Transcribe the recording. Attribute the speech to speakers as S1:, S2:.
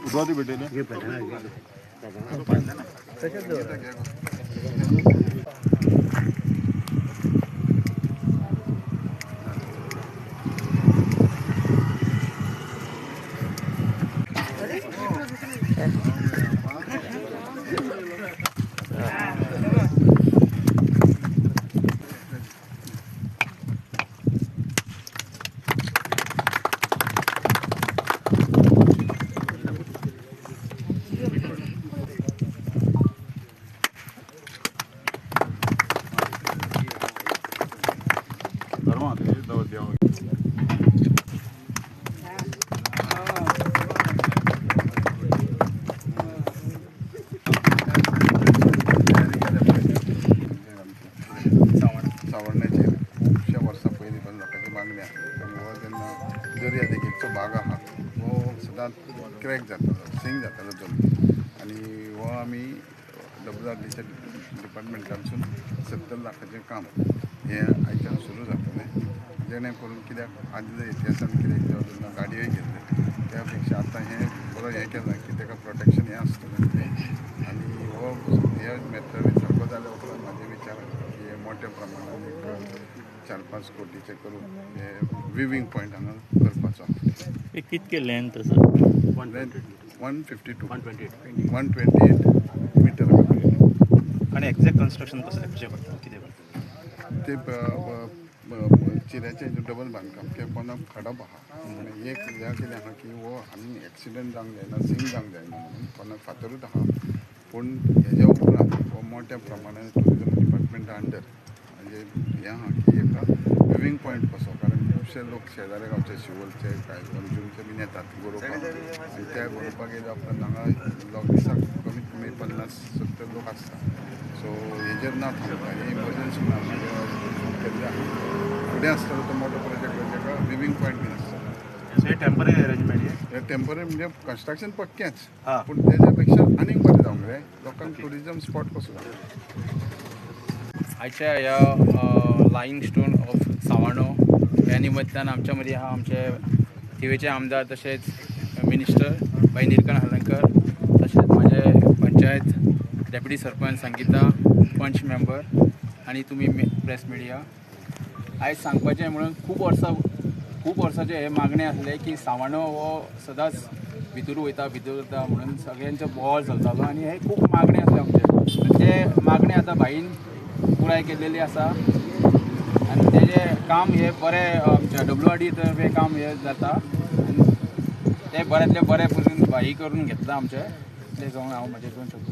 S1: उद्वादी भेटेल सावरण्याचे खुबशा वर्सां पयलीं पण लोकांची मागणी आहा आनी हो जेन्ना दर्या देगेचो भाग आहा हो सदांच क्रॅक जातालो सिंक जातालो जमनी आनी हो आमी WRDच्या डिपार्टमेंटानसून 70 लाखाचें काम हें आयच्यान सुरू जातलें जेणे करून कित्याक आदल्या इतिहासान कितें जेन्ना गाडयोय घेतले त्या पेक्षा आतां हें बरो हें केलां की ताका प्रोटेक्शन हें आसतलें आनी हो ह्या मॅटरी सारको जाल्या उपरांत म्हाजे विचार की हे मोठ्या प्रमाणान एक 4-5 कोटीचे करून हे विवींग पॉयंट हांगा करपाचो
S2: कितके लेंथ आसा
S1: 128 मिटर
S3: आणि एक्झॅक्ट कन्स्ट्रक्शन कशें करता कितें करता
S1: ते चिऱ्याचें डबल बांदकाम ते कोणाक खडप आहा आनी एक कितें आहा की हो आनी एक्सिडंट जावंक जायना सिंक जावंक जायना म्हणून कोणाक फातरूच आहा पूण हेज्या उपरांत हो मोठ्या प्रमाणान टुरिजम डिपार्टमेंटा अंडर म्हणजे हें आहा की एका विवींग पॉयंट कसो कारण खुबशे लोक शेजाऱ्या गांवचे शिवोलचे काय अंजुमचे बीन येतात गरोवपाक आनी त्या गरोवपाक येयल्या उपरांत हांगा दिसाक कमीत कमी 50-70 लोक आसता सो हेजेर ना थांबता हे इमर्जन्सी ना केल्ले आहा फुडें आसतलो तो मोठो प्रोजेक्ट ताका विवींग पॉयंट बीन आसतलो
S3: हे टेम्पररी अरेंजमेंट
S1: हे टेम्पररी म्हणजे कन्स्ट्रक्शन पक्केंच
S3: हां
S1: पूण तेज्या पेक्षा आनीक बरें जावंक जाय लोकांक टुरिजम स्पॉट कसो जाता
S4: आयच्या ह्या लाईंग स्टोन ऑफ सावाणो ह्या निमित्तान आमच्या मदीं आहा आमचे थिवेचे आमदार तशेंच मिनिस्टर भाई निलकंठ हलर्णकर तशेंच माझे पंचायत डेप्युटी सरपंच संगीता पंच मेंबर आनी तुमी प्रेस मिडिया आयज सांगपाचें म्हणून खूब वर्साचे हे मागणे आसले की सावाणो हो सदांच भितर वयता म्हणून सगळ्यांचो बोवाळ चलतालो आनी हे खूब मागणे आसले आमचे ते मागणे आतां भाईन पुराय केलेली आसा आनी तेजें काम हे बरें आमच्या WRD तर्फे काम हे जाता आनी ते बऱ्यांतले बरे पसून भाई करून घेतला आमचे ते जावन हांव म्हाजे दोन शब्द